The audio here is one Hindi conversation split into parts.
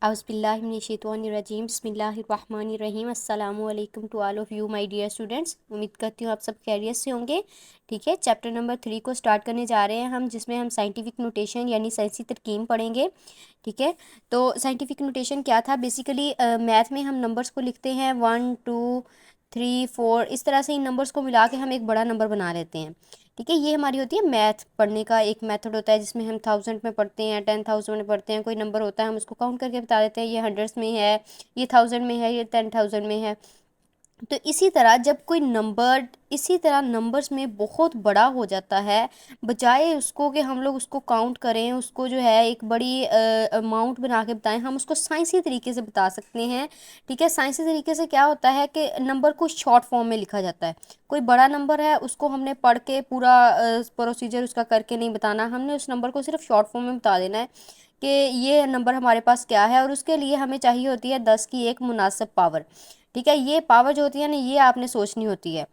औज़ुबिल्लाहिमिनश्शैतानिर्रजीम बिस्मिल्लाहिर्रहमानिर्रहीम अस्सलामु अलैकुम to all of you my dear students. उम्मीद करती हूँ आप सब खैरियत से होंगे। ठीक है, चैप्टर नंबर 3 को स्टार्ट करने जा रहे हैं हम, जिसमें हम साइंटिफिक नोटेशन यानी साइंसी तरकीब पढ़ेंगे। ठीक है, तो साइंटिफिक नोटेशन क्या था? बेसिकली मैथ में हम नंबर्स को लिखते हैं 1 2 3 4, इस तरह से इन नंबर्स को मिला के हम एक बड़ा नंबर बना लेते हैं। ठीक है, ये हमारी होती है मैथ पढ़ने का एक मेथड होता है, जिसमें हम 1000 में पढ़ते हैं, 10,000 में पढ़ते हैं। कोई नंबर होता है हम उसको काउंट करके बता देते हैं, ये हंड्रेड्स में है, ये 1000 में है, ये 10,000 में है। तो इसी तरह जब कोई नंबर इसी तरह नंबर्स में बहुत बड़ा हो जाता है, बजाय उसको कि हम लोग उसको काउंट करें, उसको जो है एक बड़ी अमाउंट बना के बताएं, हम उसको साइंसी तरीके से बता सकते हैं। ठीक है, साइंसी तरीके से क्या होता है कि नंबर को शॉर्ट फॉर्म में लिखा जाता है। कोई बड़ा नंबर है, उसको हमने पढ़ के पूरा प्रोसीजर उसका करके नहीं बताना, हमने उस नंबर को सिर्फ शॉर्ट फॉर्म में बता देना है कि ये नंबर हमारे पास क्या है, और उसके लिए हमें चाहिए होती है 10 की एक मुनासिब पावर। ठीक है, ये पावर जो होती है ना, ये आपने सोचनी होती है।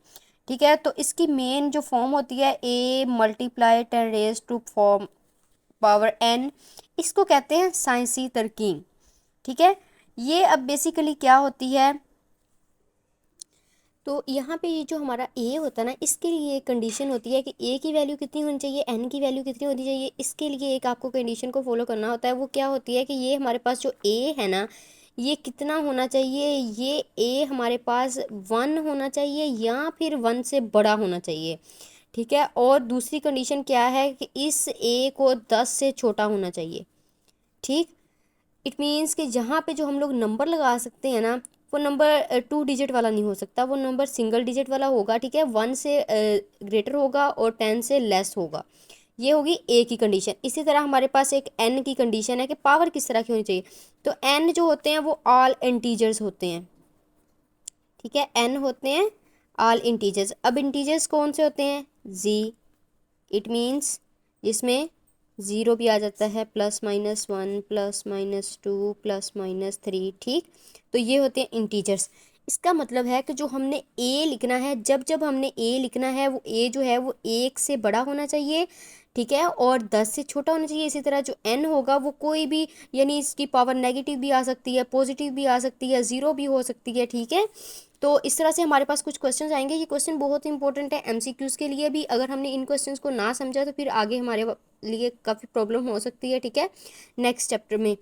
ठीक है, तो इसकी मेन जो फॉर्म होती है a multiply 10 raise to form power n, इसको कहते हैं साइंसी तरकीब। ठीक है, ये अब बेसिकली क्या होती है, तो यहाँ पे ये जो हमारा a होता है ना, इसके लिए एक कंडीशन होती है कि a की वैल्यू कितनी होनी चाहिए, n की वैल्यू कितनी होनी चाहिए। इसके लिए एक आपको कंडीशन को फॉलो करना होता है। वो क्या होती है कि ये हमारे पास जो a है ना, ये कितना होना चाहिए, ये a हमारे पास 1 होना चाहिए या फिर 1 से बड़ा होना चाहिए। ठीक है, और दूसरी कंडीशन क्या है कि इस a को 10 से छोटा होना चाहिए। ठीक, इट मीन्स कि जहाँ पे जो हम लोग नंबर लगा सकते हैं ना, वो नंबर 2 डिजिट वाला नहीं हो सकता, वो नंबर सिंगल डिजिट वाला होगा। ठीक है, 1 से ग्रेटर होगा और 10 से लेस होगा। ये होगी ए की कंडीशन। इसी तरह हमारे पास एक एन की कंडीशन है कि पावर किस तरह की होनी चाहिए। तो एन जो होते हैं वो ऑल इंटीजर्स होते हैं। ठीक है, एन होते हैं ऑल इंटीजर्स। अब इंटीजर्स कौन से होते हैं? जी, इट मीन्स जिसमें ज़ीरो भी आ जाता है, +-1 +-2 +-3। ठीक, तो ये होते हैं इंटीजर्स। इसका मतलब है कि जो हमने ए लिखना है, जब जब हमने ए लिखना है, वो ए जो है वो 1 से बड़ा होना चाहिए। ठीक है, और 10 से छोटा होना चाहिए। इसी तरह जो एन होगा वो कोई भी, यानी इसकी पावर नेगेटिव भी आ सकती है, पॉजिटिव भी आ सकती है, ज़ीरो भी हो सकती है। ठीक है, तो इस तरह से हमारे पास कुछ क्वेश्चंस आएंगे। ये क्वेश्चन बहुत इंपॉर्टेंट है एमसीक्यूज़ के लिए भी। अगर हमने इन क्वेश्चंस को ना समझा तो फिर आगे हमारे लिए काफ़ी प्रॉब्लम हो सकती है। ठीक है, नेक्स्ट चैप्टर में।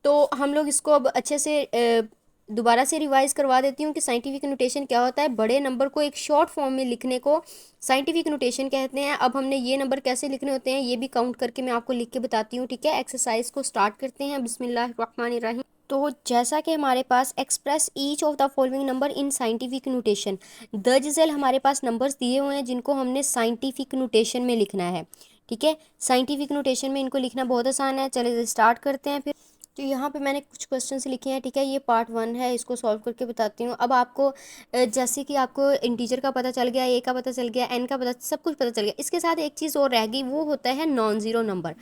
तो हम लोग इसको अब अच्छे से दोबारा से रिवाइज करवा देती हूँ कि साइंटिफिक नोटेशन क्या होता है। बड़े नंबर को एक शॉर्ट फॉर्म में लिखने को साइंटिफिक नोटेशन कहते हैं। अब हमने ये नंबर कैसे लिखने होते हैं ये भी काउंट करके मैं आपको लिख के बताती हूँ। ठीक है, एक्सरसाइज को स्टार्ट करते हैं। बिस्मिल्लाहिर्रहमानिर्रहीम। तो जैसा कि हमारे पास express each of the following number in scientific notation, दरअसल हमारे पास नंबर्स दिए हुए हैं जिनको हमने साइंटिफिक नोटेशन में लिखना है। ठीक है, साइंटिफिक नोटेशन में इनको लिखना बहुत आसान है। चलिए स्टार्ट करते हैं फिर। तो यहाँ पे मैंने कुछ क्वेश्चंस लिखे हैं। ठीक है, ये पार्ट 1 है, इसको सॉल्व करके बताती हूँ। अब आपको जैसे कि आपको इंटीजर का पता चल गया, ए का पता चल गया, एन का पता, सब कुछ पता चल गया। इसके साथ एक चीज़ और रह गई, वो होता है non zero number.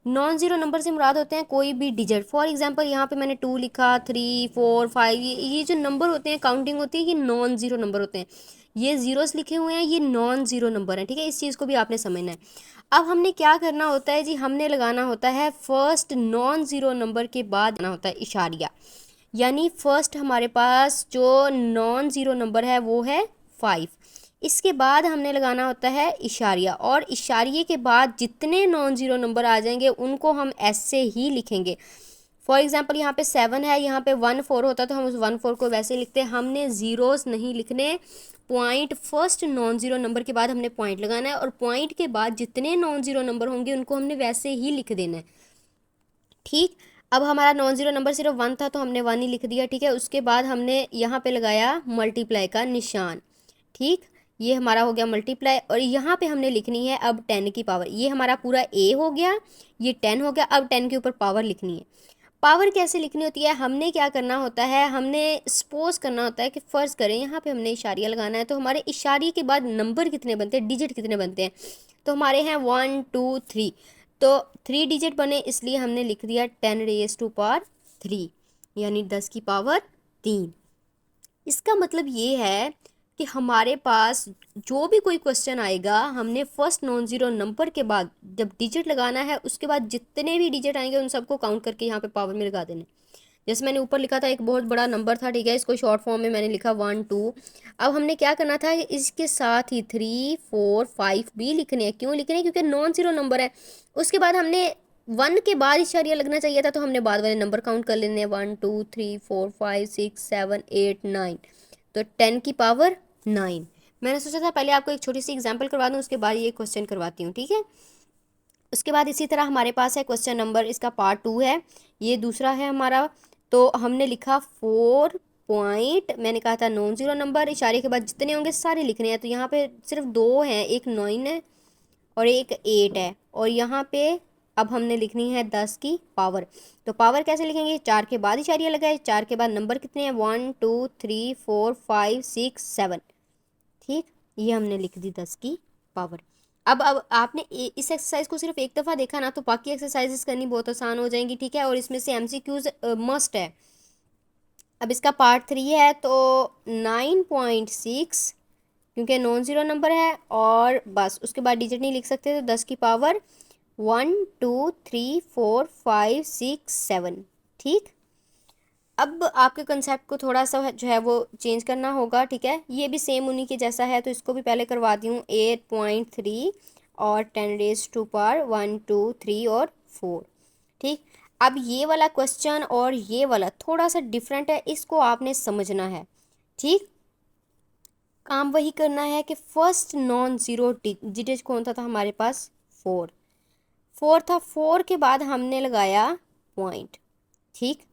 Non zero number से मुराद होते हैं कोई भी डिजिट। फॉर एग्जांपल यहाँ पे मैंने 2 लिखा, 3 4 5, ये जो नंबर होते हैं, काउंटिंग होती है, ये नॉन ज़ीरो नंबर होते हैं। ये जीरोस लिखे हुए हैं, ये नॉन ज़ीरो नंबर है। ठीक है, इस चीज़ को भी आपने समझना है। अब हमने क्या करना होता है जी, हमने लगाना होता है फर्स्ट नॉन ज़ीरो नंबर के बाद आना होता है इशारिया। यानी फर्स्ट हमारे पास जो नॉन ज़ीरो नंबर है वो है 5। इसके बाद हमने लगाना होता है इशारिया, और इशारिये के बाद जितने नॉन ज़ीरो नंबर आ जाएंगे उनको हम ऐसे ही लिखेंगे। फॉर एग्जांपल यहाँ पे 7 है, यहाँ पे 1 4 होता तो हम उस 1 4 को वैसे लिखते हैं। हमने ज़ीरोस नहीं लिखने, point first non zero number के बाद हमने पॉइंट लगाना है, और पॉइंट के बाद जितने नॉन ज़ीरो नंबर होंगे उनको हमने वैसे ही लिख देना है। ठीक, अब हमारा नॉन ज़ीरो नंबर सिर्फ 1 था तो हमने 1 ही लिख दिया। ठीक है, उसके बाद हमने यहाँ पे लगाया मल्टीप्लाई का निशान। ठीक, ये हमारा हो गया मल्टीप्लाई, और यहाँ पे हमने लिखनी है अब 10 की पावर। ये हमारा पूरा ए हो गया, ये 10 हो गया। अब 10 के ऊपर पावर लिखनी है। पावर कैसे लिखनी होती है, हमने क्या करना होता है, हमने सपोज करना होता है कि फ़र्ज़ करें यहाँ पे हमने इशारिया लगाना है, तो हमारे इशारे के बाद नंबर कितने बनते हैं, डिजिट कितने बनते हैं। तो हमारे हैं 1 2 3, तो 3 डिजिट बने, इसलिए हमने लिख दिया 10 रेज़ टू पावर 3, यानी 10 की पावर 3। इसका मतलब ये है कि हमारे पास जो भी कोई क्वेश्चन आएगा, हमने फर्स्ट नॉन ज़ीरो नंबर के बाद जब डिजिट लगाना है, उसके बाद जितने भी डिजिट आएंगे उन सबको काउंट करके यहाँ पे पावर में लगा देना। जैसे मैंने ऊपर लिखा था एक बहुत बड़ा नंबर था, ठीक है, इसको शॉर्ट फॉर्म में मैंने लिखा 1 2। अब हमने क्या करना था, इसके साथ ही 3 4 5 भी लिखने हैं। क्यों लिखने हैं? क्योंकि नॉन जीरो नंबर है। उसके बाद हमने 1 के बाद इशारिया लगना चाहिए था, तो हमने बाद वाले नंबर काउंट कर लेने हैं 1 2 3 4 5 6 7 8 9, तो 10 की पावर 9। मैंने सोचा था पहले आपको एक छोटी सी एग्जांपल करवा दूं, उसके बाद ये क्वेश्चन करवाती हूँ, ठीक है। उसके बाद इसी तरह हमारे पास है क्वेश्चन नंबर, इसका पार्ट 2 है, ये दूसरा है हमारा। तो हमने लिखा 4 पॉइंट, मैंने कहा था नॉन जीरो नंबर, इशारे के बाद जितने होंगे सारे लिखने हैं। तो यहाँ पे सिर्फ 2 हैं, एक 9 है और एक 8 है, और यहाँ पे अब हमने लिखनी है 10 की पावर। तो पावर कैसे लिखेंगे? 4 के बाद इशारिया लगाए, 4 के बाद नंबर कितने हैं? 1 2 3 4 5 6 7, ठीक, ये हमने लिख दी 10 की पावर। अब आपने इस एक्सरसाइज को सिर्फ एक दफ़ा देखा ना, तो बाकी एक्सरसाइजेस करनी बहुत आसान हो जाएंगी, ठीक है। और इसमें से एमसीक्यूज मस्ट है। अब इसका पार्ट 3 है, तो 9.6, क्योंकि नॉन ज़ीरो नंबर है, और बस उसके बाद डिजिट नहीं लिख सकते, तो 10 की पावर 1 2 3 4 5 6 7, ठीक। अब आपके कंसेप्ट को थोड़ा सा जो है वो चेंज करना होगा, ठीक है। ये भी सेम उन्हीं के जैसा है, तो इसको भी पहले करवाती हूँ। 8.3 और 10⁻⁴ 1 2 3 और 4, ठीक। अब ये वाला क्वेश्चन और ये वाला थोड़ा सा डिफरेंट है, इसको आपने समझना है, ठीक। काम वही करना है कि फर्स्ट नॉन ज़ीरो डिजिट कौन था हमारे पास? 4 4 था। 4 के बाद हमने लगाया पॉइंट, ठीक।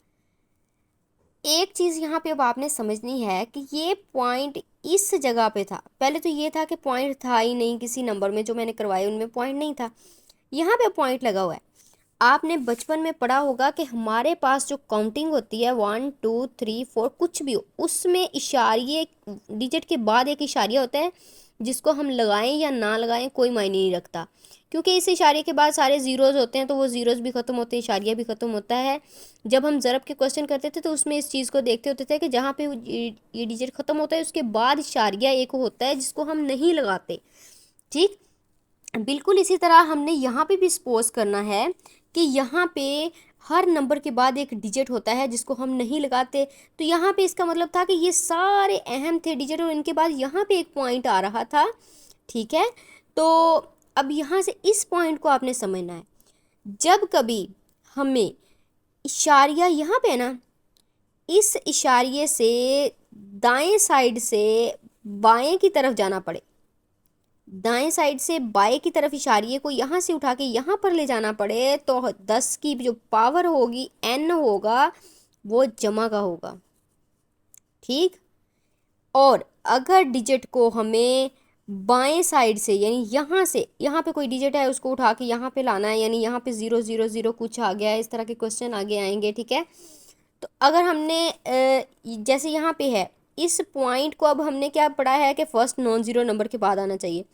एक चीज़ यहाँ पे अब आपने समझनी है कि ये पॉइंट इस जगह पे था। पहले तो ये था कि पॉइंट था ही नहीं किसी नंबर में, जो मैंने करवाए उनमें पॉइंट नहीं था। यहाँ पे पॉइंट लगा हुआ है। आपने बचपन में पढ़ा होगा कि हमारे पास जो काउंटिंग होती है 1 2 3 4 कुछ भी हो, उसमें इशारिये डिजिट के बाद एक इशारिया होता है, जिसको हम लगाएं या ना लगाएं कोई मायने नहीं रखता, क्योंकि इस इशारे के बाद सारे ज़ीरोज़ होते हैं, तो वो ज़ीरोज़ भी ख़त्म होते हैं, इशारिया भी ख़त्म होता है। जब हम ज़रब के क्वेश्चन करते थे तो उसमें इस चीज़ को देखते होते थे कि जहाँ पे ये डिजिट ख़त्म होता है उसके बाद इशारिया एक होता है जिसको हम नहीं लगाते, ठीक। बिल्कुल इसी तरह हमने यहाँ पे भी सपोज करना है कि यहाँ पे हर नंबर के बाद एक डिजिट होता है जिसको हम नहीं लगाते। तो यहाँ पे इसका मतलब था कि ये सारे अहम थे डिजिट, और इनके बाद यहाँ पे एक पॉइंट आ रहा था, ठीक है। तो अब यहाँ से इस पॉइंट को आपने समझना है। जब कभी हमें इशारिया यहाँ पे है ना, इस इशारिये से दाएं साइड से बाएं की तरफ जाना पड़े, दाएं साइड से बाएं की तरफ इशारिये को यहाँ से उठा के यहाँ पर ले जाना पड़े, तो 10 की जो पावर होगी n होगा वो जमा का होगा, ठीक। और अगर डिजिट को हमें बाएं साइड से यानी यहाँ से, यहाँ पे कोई डिजिट है उसको उठा के यहाँ पे लाना है, यानी यहाँ पे 0 0 0 कुछ आ गया है, इस तरह के क्वेश्चन आगे आएंगे, ठीक है। तो अगर हमने जैसे यहाँ पे है इस पॉइंट को, अब हमने क्या पढ़ा है कि फर्स्ट नॉन ज़ीरो नंबर के बाद आना चाहिए।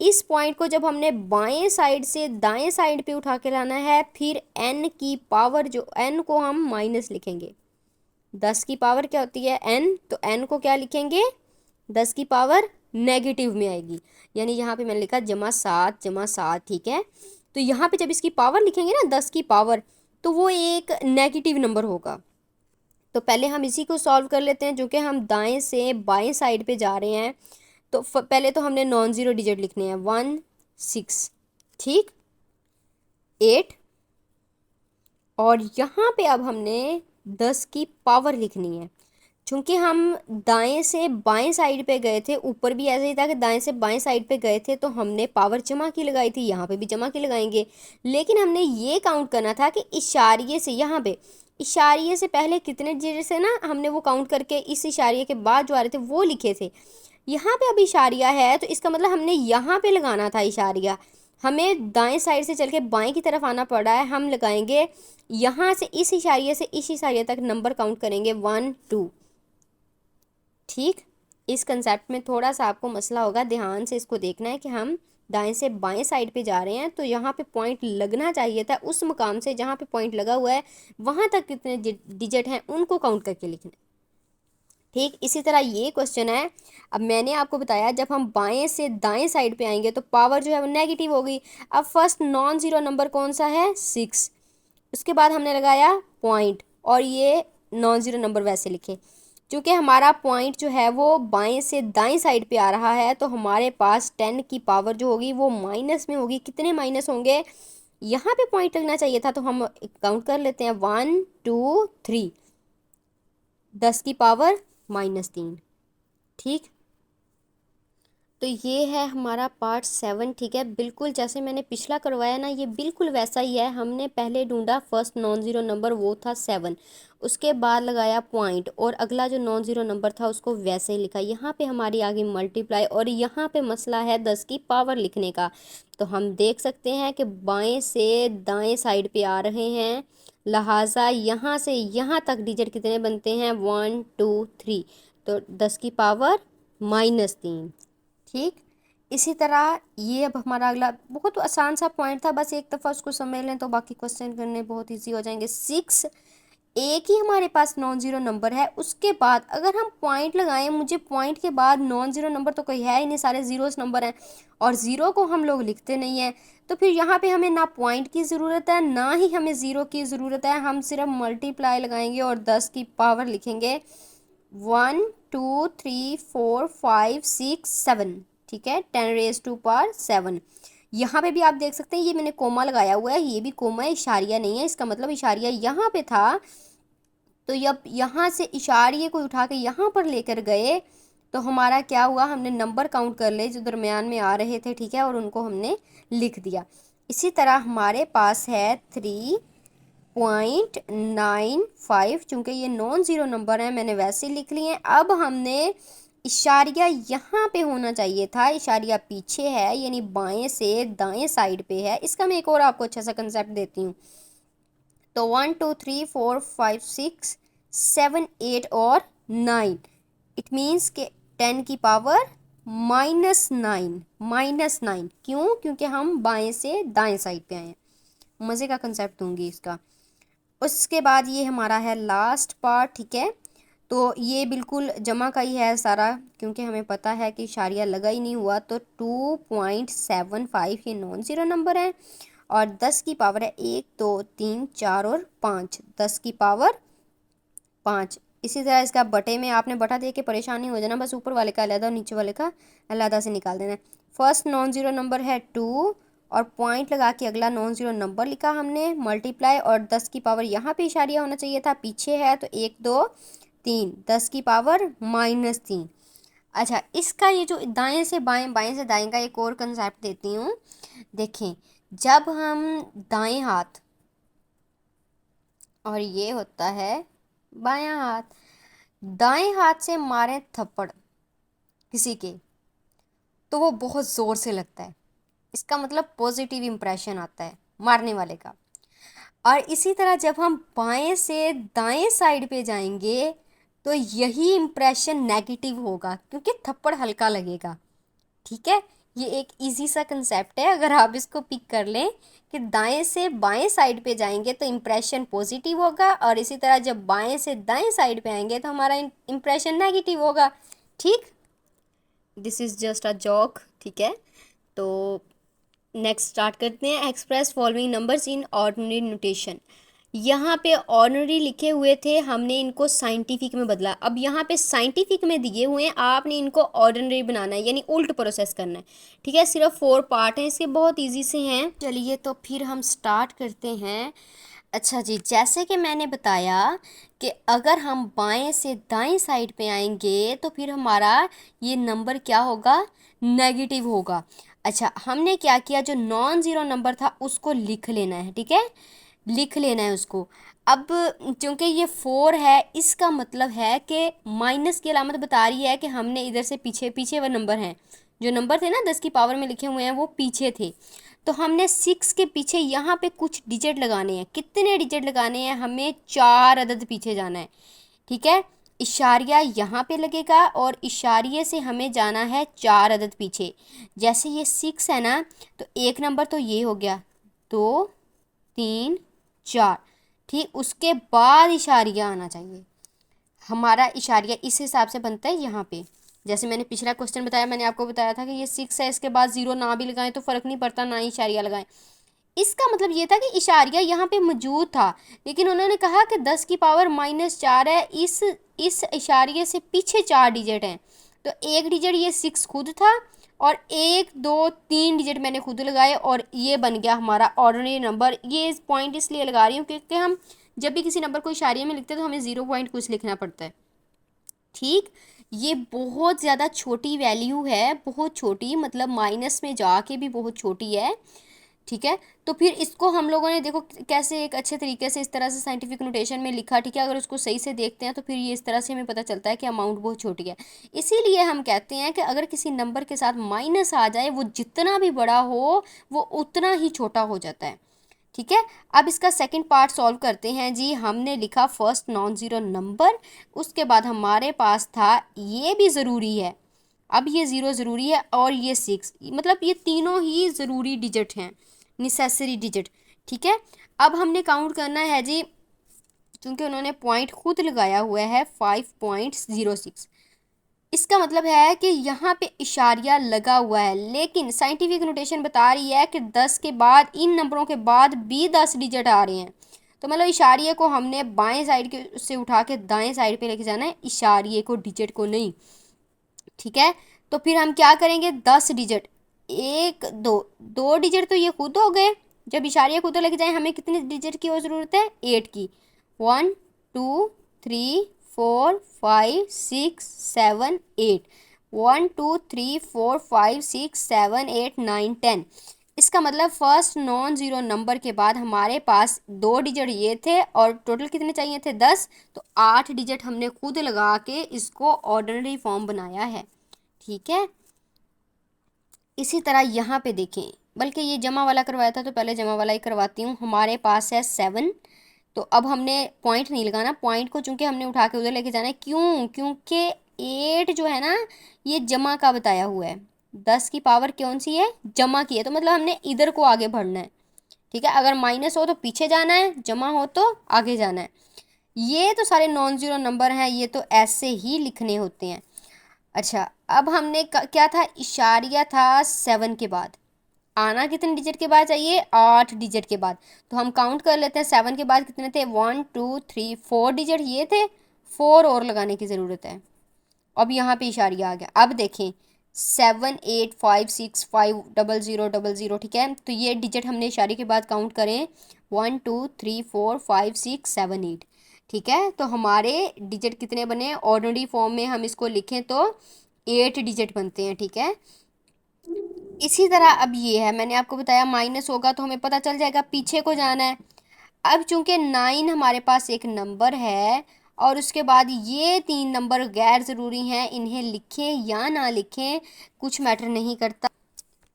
इस पॉइंट को जब हमने बाएं साइड से दाएं साइड पे उठा के लाना है, फिर n की पावर, जो n को हम माइनस लिखेंगे। 10 की पावर क्या होती है? n, तो n को क्या लिखेंगे? 10 की पावर नेगेटिव में आएगी, यानी यहाँ पे मैंने लिखा +7, ठीक है। तो यहाँ पे जब इसकी पावर लिखेंगे ना 10 की पावर, तो वो एक नेगेटिव नंबर होगा। तो पहले हम इसी को सॉल्व कर लेते हैं, जो कि हम दाएं से बाएं साइड पे जा रहे हैं। तो पहले तो हमने नॉन ज़ीरो डिजिट लिखने हैं 1 6, ठीक, 8, और यहाँ पे अब हमने 10 की पावर लिखनी है। चूँकि हम दाएं से बाएं साइड पे गए थे, ऊपर भी ऐसे ही था कि दाएं से बाएं साइड पे गए थे, तो हमने पावर जमा की लगाई थी, यहाँ पे भी जमा की लगाएंगे। लेकिन हमने ये काउंट करना था कि इशारिये से, यहाँ पे इशारिये से पहले कितने डिजिट से ना, हमने वो काउंट करके इस इशारिये के बाद जो आ रहे थे वो लिखे थे। यहाँ पे अब इशारिया है, तो इसका मतलब हमने यहाँ पे लगाना था इशारिया। हमें दाएं साइड से चल के बाएं की तरफ आना पड़ा है, हम लगाएंगे यहाँ से इस इशारिये से इस इशारिये तक नंबर काउंट करेंगे 1 2, ठीक। इस कंसेप्ट में थोड़ा सा आपको मसला होगा, ध्यान से इसको देखना है कि हम दाएं से बाएं साइड पे जा रहे हैं, तो यहाँ पे पॉइंट लगना चाहिए था, उस मुकाम से जहाँ पे पॉइंट लगा हुआ है वहाँ तक कितने डिजिट हैं उनको काउंट करके लिखना, ठीक। इसी तरह ये क्वेश्चन है। अब मैंने आपको बताया जब हम बाएं से दाएं साइड पे आएंगे तो पावर जो है वो नेगेटिव होगी। अब फर्स्ट नॉन ज़ीरो नंबर कौन सा है? 6। उसके बाद हमने लगाया पॉइंट, और ये नॉन ज़ीरो नंबर वैसे लिखे। क्योंकि हमारा पॉइंट जो है वो बाएं से दाएं साइड पे आ रहा है, तो हमारे पास 10 की पावर जो होगी वो माइनस में होगी। कितने माइनस होंगे, यहाँ पे पॉइंट लगना चाहिए था, तो हम काउंट कर लेते हैं 1 2 3, 10 की पावर -3। ठीक, तो ये है हमारा पार्ट 7। ठीक है, बिल्कुल जैसे मैंने पिछला करवाया ना, ये बिल्कुल वैसा ही है। हमने पहले ढूंढा फर्स्ट नॉन ज़ीरो नंबर, वो था 7, उसके बाद लगाया पॉइंट, और अगला जो नॉन ज़ीरो नंबर था उसको वैसे ही लिखा। यहाँ पे हमारी आ गई मल्टीप्लाई, और यहाँ पे मसला है 10 की पावर लिखने का। तो हम देख सकते हैं कि बाएँ से दाएँ साइड पर आ रहे हैं, लिहाजा यहाँ से यहाँ तक डिजिट कितने बनते हैं, 1 2 3, तो 10 की पावर -3। ठीक, इसी तरह ये अब हमारा अगला बहुत आसान सा पॉइंट था, बस एक दफ़ा उसको समझ लें तो बाकी क्वेश्चन करने बहुत इजी हो जाएंगे। 6, एक ही हमारे पास नॉन ज़ीरो नंबर है, उसके बाद अगर हम पॉइंट लगाएं, मुझे पॉइंट के बाद नॉन ज़ीरो नंबर तो कोई है ही नहीं, सारे ज़ीरोस नंबर हैं, और ज़ीरो को हम लोग लिखते नहीं हैं, तो फिर यहाँ पे हमें ना पॉइंट की ज़रूरत है ना ही हमें ज़ीरो की ज़रूरत है। हम सिर्फ मल्टीप्लाई लगाएंगे और 10 की पावर लिखेंगे, 1 2 3 4 5 6 7। ठीक है, 10⁻⁷। यहाँ पे भी आप देख सकते हैं, ये मैंने कोमा लगाया हुआ है, ये भी कोमा है, इशारिया नहीं है, इसका मतलब इशारिया यहाँ पे था, तो जब यहाँ से इशारिये को उठा के यहाँ पर लेकर गए तो हमारा क्या हुआ, हमने नंबर काउंट कर लिए जो दरमियान में आ रहे थे। ठीक है, और उनको हमने लिख दिया। इसी तरह हमारे पास है 3.95, चूँकि ये नॉन ज़ीरो नंबर है मैंने वैसे लिख लिए हैं। अब हमने इशारिया यहाँ पे होना चाहिए था, इशारिया पीछे है, यानी बाएं से दाएं साइड पे है। इसका मैं एक और आपको अच्छा सा कंसेप्ट देती हूँ। तो 1 2 3 4 5 6 7 8 और 9, इट मीन्स के 10 की पावर -9। क्यों, क्योंकि हम बाएं से दाएं साइड पे आए हैं। मज़े का कंसेप्ट दूंगी इसका। उसके बाद ये हमारा है लास्ट पार्ट। ठीक है, तो ये बिल्कुल जमा का ही है सारा, क्योंकि हमें पता है कि इशारिया लगा ही नहीं हुआ। तो 2.75 ये नॉन ज़ीरो नंबर है, और 10 की पावर है 1 2 3 4 और 5, 10 की पावर 5। इसी तरह इसका बटे में आपने बटा दे के परेशानी हो जाना, बस ऊपर वाले का अलहदा और नीचे वाले का अलहदा से निकाल देना है। फर्स्ट नॉन ज़ीरो नंबर है 2, और पॉइंट लगा के अगला नॉन ज़ीरो नंबर लिखा हमने, मल्टीप्लाई, और 10 की पावर यहाँ पे इशारिया होना चाहिए था, पीछे है, तो 1 2 3, 10 की पावर -3। अच्छा, इसका ये जो दाएं से बाएं बाएं से दाएं का एक और कंसेप्ट देती हूँ। देखें, जब हम दाएं हाथ, और ये होता है बायां हाथ, दाएं हाथ से मारें थप्पड़ किसी के, तो वो बहुत ज़ोर से लगता है, इसका मतलब पॉजिटिव इम्प्रेशन आता है मारने वाले का। और इसी तरह जब हम बाएं से दाएं साइड पे जाएंगे तो यही इम्प्रेशन नेगेटिव होगा, क्योंकि थप्पड़ हल्का लगेगा। ठीक है, ये एक इजी सा कंसेप्ट है, अगर आप इसको पिक कर लें कि दाएं से बाएं साइड पे जाएंगे तो इम्प्रेशन पॉजिटिव होगा, और इसी तरह जब बाएं से दाएं साइड पे आएंगे तो हमारा इम्प्रेशन नेगेटिव होगा। ठीक, this is just a joke. ठीक है, तो नेक्स्ट स्टार्ट करते हैं। Express following numbers in ordinary notation. यहाँ पे ऑर्डिनरी लिखे हुए थे, हमने इनको साइंटिफिक में बदला। अब यहाँ पे साइंटिफिक में दिए हुए हैं, आपने इनको ऑर्डिनरी बनाना है, यानी उल्ट प्रोसेस करना है। ठीक है, सिर्फ 4 पार्ट हैं इसके, बहुत इजी से हैं। चलिए तो फिर हम स्टार्ट करते हैं। अच्छा जी, जैसे कि मैंने बताया कि अगर हम बाएं से दाएं साइड पे आएंगे तो फिर हमारा ये नंबर क्या होगा, नेगेटिव होगा। अच्छा, हमने क्या किया, जो नॉन ज़ीरो नंबर था उसको लिख लेना है। ठीक है, लिख लेना है उसको। अब क्योंकि ये 4 है, इसका मतलब है कि माइनस की अलामत बता रही है कि हमने इधर से पीछे पीछे वो नंबर हैं, जो नंबर थे ना 10 की पावर में लिखे हुए हैं वो पीछे थे, तो हमने 6 के पीछे यहाँ पे कुछ डिजिट लगाने हैं। कितने डिजिट लगाने हैं, हमें 4 अदद पीछे जाना है। ठीक है, इशारिया यहाँ पे लगेगा और इशारिये से हमें जाना है 4 अदद पीछे। जैसे ये 6 है ना, तो एक नंबर तो ये हो गया, 2 3 4। ठीक, उसके बाद इशारिया आना चाहिए। हमारा इशारिया इस हिसाब से बनता है यहाँ पे। जैसे मैंने पिछला क्वेश्चन बताया, मैंने आपको बताया था कि ये 6 है, इसके बाद 0 ना भी लगाएं तो फ़र्क नहीं पड़ता, ना ही इशारिया लगाएं। इसका मतलब ये था कि इशारिया यहाँ पे मौजूद था, लेकिन उन्होंने कहा कि 10 की पावर -4 है, इस इशारिये से पीछे 4 डिजिट हैं। तो एक डिजिट ये 6 खुद था, और 1 2 3 डिजिट मैंने खुद लगाए, और ये बन गया हमारा ऑर्डिनरी नंबर। ये पॉइंट इसलिए लगा रही हूँ क्योंकि हम जब भी किसी नंबर को इशारिये में लिखते हैं तो हमें 0 पॉइंट कुछ लिखना पड़ता है। ठीक, ये बहुत ज़्यादा छोटी वैल्यू है, बहुत छोटी, मतलब माइनस में जाके भी बहुत छोटी है। ठीक है, तो फिर इसको हम लोगों ने देखो कैसे एक अच्छे तरीके से इस तरह से साइंटिफिक नोटेशन में लिखा। ठीक है, अगर उसको सही से देखते हैं तो फिर ये इस तरह से हमें पता चलता है कि अमाउंट बहुत छोटी है। इसीलिए हम कहते हैं कि अगर किसी नंबर के साथ माइनस आ जाए, वो जितना भी बड़ा हो वो उतना ही छोटा हो जाता है। ठीक है, अब इसका सेकंड पार्ट सॉल्व करते हैं जी। हमने लिखा फर्स्ट नॉन ज़ीरो नंबर, उसके बाद हमारे पास था ये भी ज़रूरी है, अब ये 0 ज़रूरी है, और ये 6, मतलब ये तीनों ही ज़रूरी डिजिट हैं, नेसेसरी डिजिट। ठीक है, अब हमने काउंट करना है जी, क्योंकि उन्होंने पॉइंट खुद लगाया हुआ है 5.06। इसका मतलब है कि यहाँ पे इशारिया लगा हुआ है, लेकिन साइंटिफिक नोटेशन बता रही है कि 10 के बाद, इन नंबरों के बाद भी 10 डिजिट आ रहे हैं। तो मतलब इशारिये को हमने बाएं साइड के से उठा के दाएं साइड पे लेके जाना है, इशारिये को, डिजिट को नहीं। ठीक है, तो फिर हम क्या करेंगे, 10 डिजिट, 1 2 2 डिजिट तो ये खुद हो गए। जब इशारिया खुद लेके जाए, हमें कितने डिजिट की और ज़रूरत है, 8 की। 1 2 3 4 5 6 7 8, 1 2 3 4 5 6 7 8 9 10। इसका मतलब फर्स्ट नॉन ज़ीरो नंबर के बाद हमारे पास 2 डिजिट ये थे, और टोटल कितने चाहिए थे, 10। तो 8 डिजिट हमने खुद लगा के इसको ऑर्डिनरी फॉर्म बनाया है। ठीक है, इसी तरह यहाँ पे देखें, बल्कि ये जमा वाला करवाया था तो पहले जमा वाला ही करवाती हूँ। हमारे पास है 7, तो अब हमने पॉइंट नहीं लगाना, पॉइंट को चूंकि हमने उठा के उधर लेके जाना है। क्यों, क्योंकि 8 जो है ना, ये जमा का बताया हुआ है, 10 की पावर कौन सी है, जमा की है, तो मतलब हमने इधर को आगे बढ़ना है। ठीक है, अगर माइनस हो तो पीछे जाना है, जमा हो तो आगे जाना है। ये तो सारे नॉन ज़ीरो नंबर हैं, ये तो ऐसे ही लिखने होते हैं। अच्छा, अब हमने क्या था, इशारिया था 7 के बाद, आना कितने डिजिट के बाद चाहिए, 8 डिजिट के बाद। तो हम काउंट कर लेते हैं, 7 के बाद कितने थे, 1 2 3 4 डिजिट ये थे, 4 और लगाने की ज़रूरत है। अब यहाँ पे इशारिया आ गया। अब देखें, 7 8 5 6 5 0 0 0 0। ठीक है, तो ये डिजिट हमने इशारे के बाद काउंट करें, 1 2 3 4 5 6 7 8। ठीक है, तो हमारे डिजिट कितने बने, ऑर्डिनरी फॉर्म में हम इसको लिखें तो 8 डिजिट बनते हैं। ठीक है, इसी तरह अब ये है, मैंने आपको बताया माइनस होगा तो हमें पता चल जाएगा पीछे को जाना है। अब चूंकि 9 हमारे पास एक नंबर है, और उसके बाद ये 3 नंबर गैर ज़रूरी हैं, इन्हें लिखें या ना लिखें कुछ मैटर नहीं करता,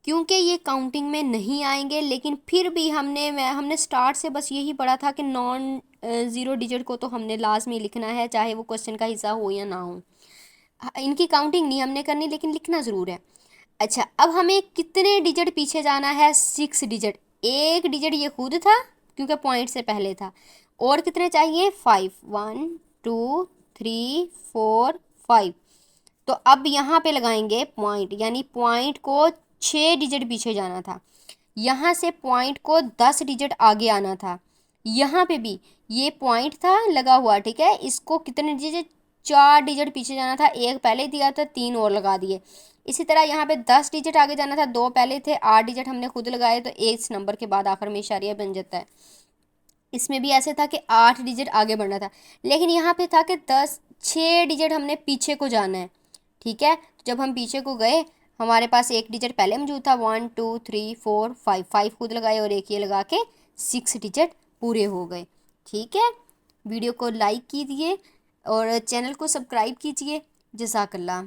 क्योंकि ये काउंटिंग में नहीं आएंगे। लेकिन फिर भी हमने स्टार्ट से बस यही पढ़ा था कि नॉन ज़ीरो डिजिट को तो हमने लाजमी लिखना है, चाहे वो क्वेश्चन का हिस्सा हो या ना हो। इनकी काउंटिंग नहीं हमने करनी, लेकिन लिखना ज़रूर है। अच्छा, अब हमें कितने डिजिट पीछे जाना है, 6 डिजिट। एक डिजिट ये खुद था क्योंकि पॉइंट से पहले था, और कितने चाहिए, 5, 1 2 3 4 5। तो अब यहाँ पे लगाएंगे पॉइंट, यानी पॉइंट को 6 डिजिट पीछे जाना था, यहाँ से पॉइंट को 10 डिजिट आगे आना था। यहाँ पे भी ये पॉइंट था लगा हुआ, ठीक है, इसको कितने डिजिट, 4 डिजिट पीछे जाना था, एक पहले दिया था, 3 और लगा दिए। इसी तरह यहाँ पे 10 डिजिट आगे जाना था, 2 पहले थे, 8 डिजिट हमने खुद लगाए, तो इस नंबर के बाद आखिर में इशारिया बन जाता है। इसमें भी ऐसे था कि 8 डिजिट आगे बढ़ना था, लेकिन यहाँ पे था कि 6 डिजिट हमने पीछे को जाना है। ठीक है, जब हम पीछे को गए, हमारे पास एक डिजिट पहले मौजूद था, 1 2 3 4 5, 5 खुद लगाए और एक ये लगा के 6 डिजिट पूरे हो गए। ठीक है, वीडियो को लाइक कीजिए और चैनल को सब्सक्राइब कीजिए। जज़ाकल्लाह।